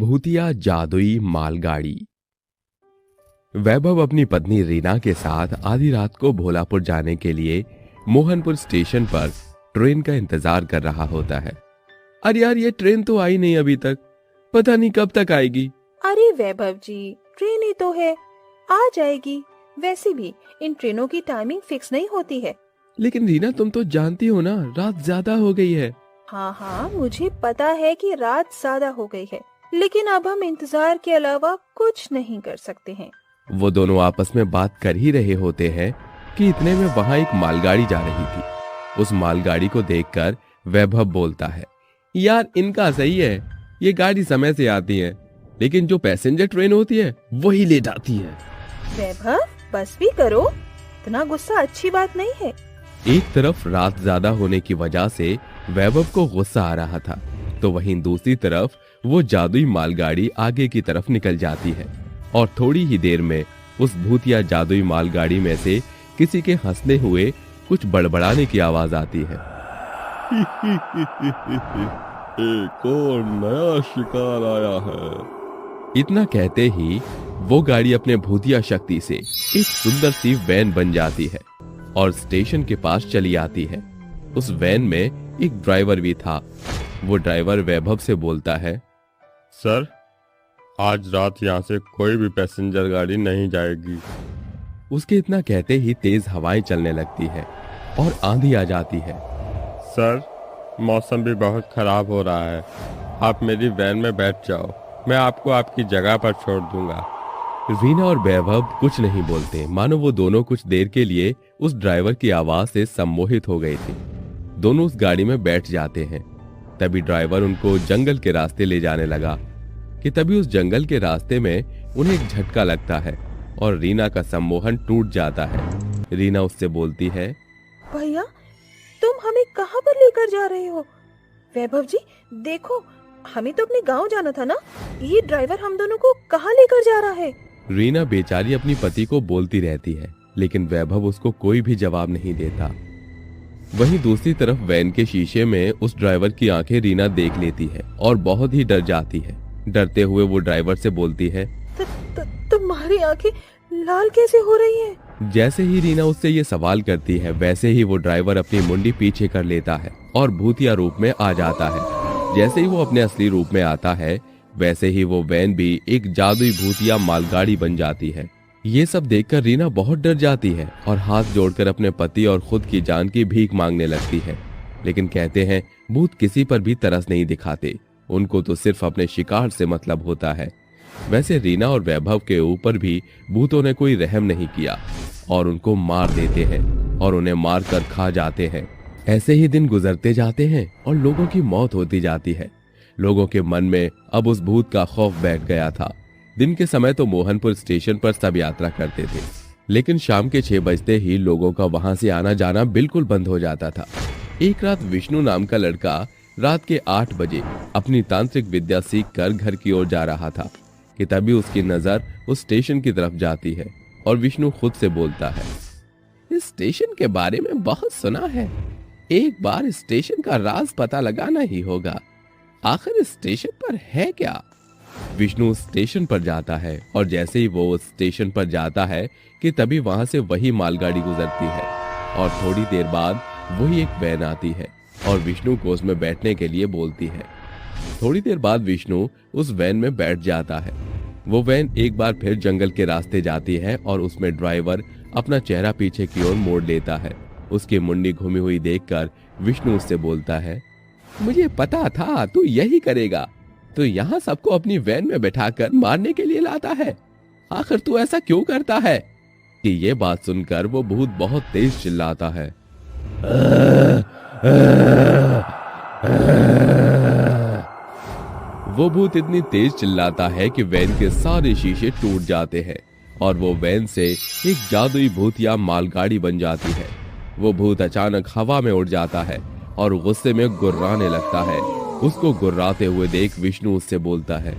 भूतिया जादुई मालगाड़ी। वैभव अपनी पत्नी रीना के साथ आधी रात को भोलापुर जाने के लिए मोहनपुर स्टेशन पर ट्रेन का इंतजार कर रहा होता है। अरे यार, ये ट्रेन तो आई नहीं अभी तक, पता नहीं कब तक आएगी। अरे वैभव जी, ट्रेन ही तो है, आ जाएगी। वैसे भी इन ट्रेनों की टाइमिंग फिक्स नहीं होती है। लेकिन रीना, तुम तो जानती हो ना, रात ज्यादा हो गई है। हाँ, मुझे पता है कि रात ज्यादा हो गई है, लेकिन अब हम इंतजार के अलावा कुछ नहीं कर सकते हैं। वो दोनों आपस में बात कर ही रहे होते हैं कि इतने में वहां एक मालगाड़ी जा रही थी। उस मालगाड़ी को देखकर वैभव बोलता है, यार इनका सही है, ये गाड़ी समय से आती है, लेकिन जो पैसेंजर ट्रेन होती है वही लेट आती है। वैभव, बस भी करो, इतना गुस्सा अच्छी बात नहीं है। एक तरफ रात ज्यादा होने की वजह से वैभव को गुस्सा आ रहा था, तो वहीं दूसरी तरफ वो जादुई मालगाड़ी आगे की तरफ निकल जाती है और थोड़ी ही देर में उस भूतिया जादुई मालगाड़ी में से किसी के हंसने हुए कुछ बड़बड़ाने की आवाज आती है। एक और नया शिकार आया है। इतना कहते ही वो गाड़ी अपने भूतिया शक्ति से एक सुंदर सी वैन बन जाती है और स्टेशन के पास चली आती है। उस वैन में एक ड्राइवर भी था। वो ड्राइवर वैभव से बोलता है, सर, आज रात यहाँ से कोई भी पैसेंजर गाड़ी नहीं जाएगी। उसके इतना कहते ही तेज हवाएं चलने लगती है और आंधी आ जाती है। सर, मौसम भी बहुत खराब हो रहा है, आप मेरी वैन में बैठ जाओ, मैं आपको आपकी जगह पर छोड़ दूंगा। रीना और वैभव कुछ नहीं बोलते, मानो वो दोनों कुछ देर के लिए उस ड्राइवर की आवाज से सम्मोहित हो गए थे। दोनों उस गाड़ी में बैठ जाते हैं। तभी ड्राइवर उनको जंगल के रास्ते ले जाने लगा कि तभी उस जंगल के रास्ते में उन्हें एक झटका लगता है और रीना का सम्मोहन टूट जाता है। रीना उससे बोलती है, भैया, तुम हमें कहाँ पर लेकर जा रहे हो? वैभव जी, देखो, हमें तो अपने गांव जाना था ना, ये ड्राइवर हम दोनों को कहाँ लेकर जा रहा है? रीना बेचारी अपनी पति को बोलती रहती है, लेकिन वैभव उसको कोई भी जवाब नहीं देता। वहीं दूसरी तरफ वैन के शीशे में उस ड्राइवर की आंखें रीना देख लेती है और बहुत ही डर जाती है। डरते हुए वो ड्राइवर से बोलती है, तुम्हारी आंखें लाल कैसे हो रही हैं? जैसे ही रीना उससे ये सवाल करती है, वैसे ही वो ड्राइवर अपनी मुंडी पीछे कर लेता है और भूतिया रूप में आ जाता है। जैसे ही वो अपने असली रूप में आता है, वैसे ही वो वैन भी एक जादुई भूतिया मालगाड़ी बन जाती है। ये सब देखकर रीना बहुत डर जाती है और हाथ जोड़कर अपने पति और खुद की जान की भीख मांगने लगती है। लेकिन कहते हैं, भूत किसी पर भी तरस नहीं दिखाते, उनको तो सिर्फ अपने शिकार से मतलब होता है। वैसे रीना और वैभव के ऊपर भी भूतों ने कोई रहम नहीं किया और उनको मार देते हैं और उन्हें मार कर खा जाते हैं। ऐसे ही दिन गुजरते जाते हैं और लोगों की मौत होती जाती है। लोगों के मन में अब उस भूत का खौफ बैठ गया था। दिन के समय तो मोहनपुर स्टेशन पर सब यात्रा करते थे, लेकिन शाम के 6 बजते ही लोगों का वहां से आना जाना बिल्कुल बंद हो जाता था। एक रात विष्णु नाम का लड़का रात के 8 बजे अपनी तांत्रिक विद्या सीखकर घर की ओर जा रहा था कि तभी उसकी नजर उस स्टेशन की तरफ जाती है और विष्णु खुद से बोलता है, इस स्टेशन के बारे में बहुत सुना है, एक बार इस स्टेशन का राज पता लगाना ही होगा। आखिर इस स्टेशन पर है क्या? विष्णु स्टेशन पर जाता है और जैसे ही वो उस स्टेशन पर जाता है कि तभी वहां से वही मालगाड़ी गुजरती है और थोड़ी देर बाद वही एक वैन आती है और विष्णु को उसमें बैठने के लिए बोलती है। थोड़ी देर बाद विष्णु उस वैन में बैठ जाता है। वो वैन एक बार फिर जंगल के रास्ते जाती है और उसमें ड्राइवर अपना चेहरा पीछे की ओर मोड़ लेता है। उसकी मुंडी घूमी हुई देखकर विष्णु उससे बोलता है, मुझे पता था तू यही करेगा, तो यहाँ सबको अपनी वैन में बैठाकर मारने के लिए लाता है, आखिर तू ऐसा क्यों करता है? कि ये बात सुनकर वो भूत बहुत तेज चिल्लाता है। वो भूत इतनी तेज चिल्लाता है कि वैन के सारे शीशे टूट जाते हैं और वो वैन से एक जादुई भूतिया मालगाड़ी बन जाती है। वो भूत अचानक हवा में उड़ जाता है और गुस्से में गुर्राने लगता है। उसको गुर्राते हुए देख विष्णु उससे बोलता है,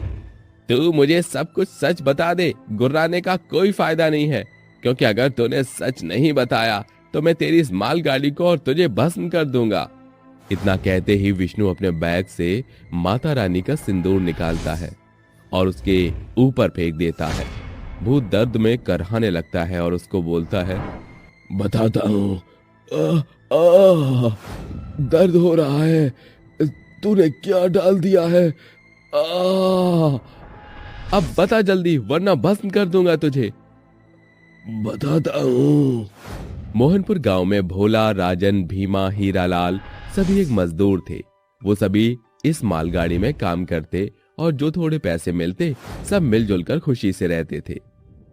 तू मुझे सब कुछ सच बता दे, गुर्राने का कोई फायदा नहीं है, क्योंकि अगर तूने सच नहीं बताया तो मैं तेरी इस मालगाड़ी को और तुझे भस्म कर दूंगा। इतना कहते ही विष्णु अपने बैग से माता रानी का सिंदूर निकालता है और उसके ऊपर फेंक देता है। भूत दर्द में करहाने लगता है और उसको बोलता है, बताता हूँ, दर्द हो रहा है, तूने क्या डाल दिया है? अब बता जल्दी, वरना भस्म कर दूंगा तुझे। बताता हूँ। मोहनपुर गांव में भोला, राजन, भीमा, हीरालाल सभी एक मजदूर थे। वो सभी इस मालगाड़ी में काम करते और जो थोड़े पैसे मिलते सब मिलजुल कर खुशी से रहते थे।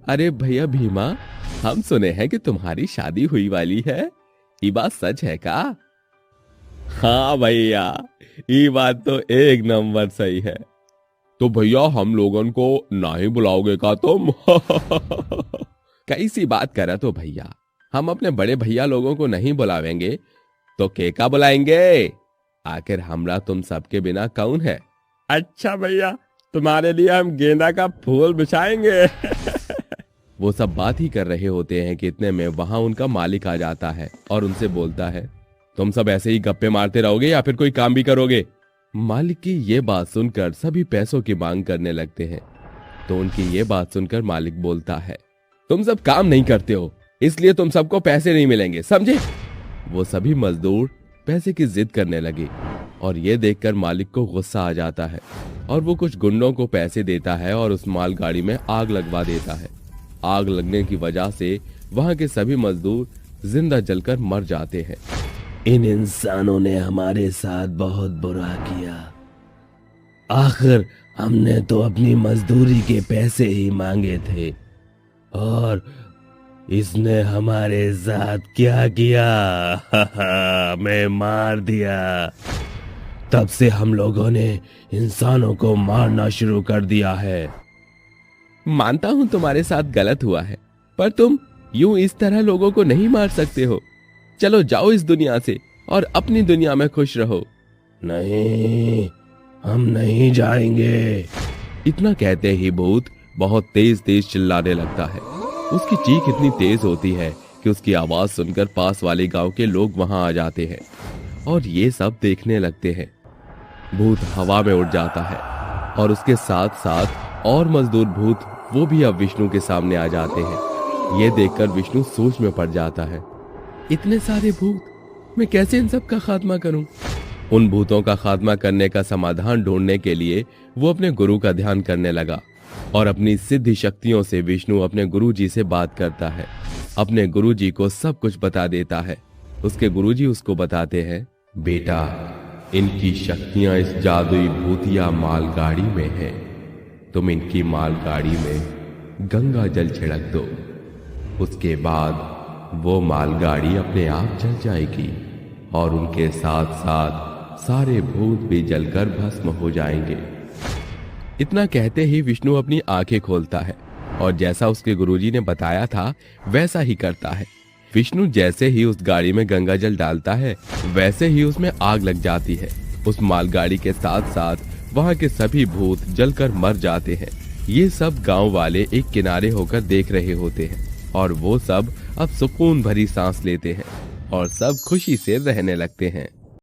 अरे भैया भीमा, हम सुने हैं कि तुम्हारी शादी हुई वाली है, ये बात सच है का? हाँ भैया, ये बात तो एक नंबर सही है। तो भैया हम लोगन को नहीं बुलाओगे का तुम? कैसी बात करा तो भैया, हम अपने बड़े भैया लोगों को नहीं बुलावेंगे तो केका बुलाएंगे? आखिर हमरा तुम सबके बिना कौन है? अच्छा भैया, तुम्हारे लिए हम गेंदा का फूल बिछाएंगे। वो सब बात ही कर रहे होते हैं कि इतने में वहां उनका मालिक आ जाता है और उनसे बोलता है, तुम सब ऐसे ही गप्पे मारते रहोगे या फिर कोई काम भी करोगे? मालिक की ये बात सुनकर सभी पैसों की मांग करने लगते हैं। तो उनकी ये बात सुनकर मालिक बोलता है, तुम सब काम नहीं करते हो, इसलिए तुम सबको पैसे नहीं मिलेंगे, समझे? वो सभी मजदूर पैसे की जिद करने लगे और ये देखकर मालिक को गुस्सा आ जाता है और वो कुछ गुंडों को पैसे देता है और उस मालगाड़ी में आग लगवा देता है। आग लगने की वजह से वहां के सभी मजदूर जिंदा जलकर मर जाते हैं। इन इंसानों ने हमारे साथ बहुत बुरा किया। आखिर हमने तो अपनी मजदूरी के पैसे ही मांगे थे और इसने हमारे साथ क्या किया? मैं मार दिया। तब से हम लोगों ने इंसानों को मारना शुरू कर दिया है। मानता हूं तुम्हारे साथ गलत हुआ है, पर तुम यूं इस तरह लोगों को नहीं मार सकते हो। चलो जाओ इस दुनिया से और अपनी दुनिया में खुश रहो। नहीं, हम नहीं जाएंगे। इतना कहते ही भूत बहुत तेज तेज चिल्लाने लगता है। उसकी चीख इतनी तेज होती है कि उसकी आवाज सुनकर पास वाले गांव के लोग वहां आ जाते हैं और ये सब देखने लगते हैं। भूत हवा में उड़ जाता है और उसके साथ साथ और मजदूर भूत वो भी अब विष्णु के सामने आ जाते हैं। ये देखकर विष्णु सोच में पड़ जाता है, इतने सारे भूत, मैं कैसे इन सब का खात्मा करूं? उन भूतों का खात्मा करने का समाधान ढूंढने के लिए वो अपने गुरु का ध्यान करने लगा और अपनी सिद्धि शक्तियों से विष्णु अपने गुरुजी से बात करता है। अपने गुरुजी को सब कुछ बता देता है। उसके गुरुजी उसको बताते हैं, बेटा, इनकी शक्तियां इस जादुई भूतिया मालगाड़ी में है। तुम इनकी मालगाड़ी में गंगा जल छिड़क दो, उसके बाद वो मालगाड़ी अपने आप जल जाएगी और उनके साथ साथ सारे भूत भी जलकर भस्म हो जाएंगे। इतना कहते ही विष्णु अपनी आंखें खोलता है और जैसा उसके गुरुजी ने बताया था वैसा ही करता है। विष्णु जैसे ही उस गाड़ी में गंगा जल डालता है वैसे ही उसमें आग लग जाती है। उस मालगाड़ी के साथ साथ वहां के सभी भूत जलकर मर जाते हैं। ये सब गांव वाले एक किनारे होकर देख रहे होते हैं और वो सब अब सुकून भरी सांस लेते हैं और सब खुशी से रहने लगते हैं।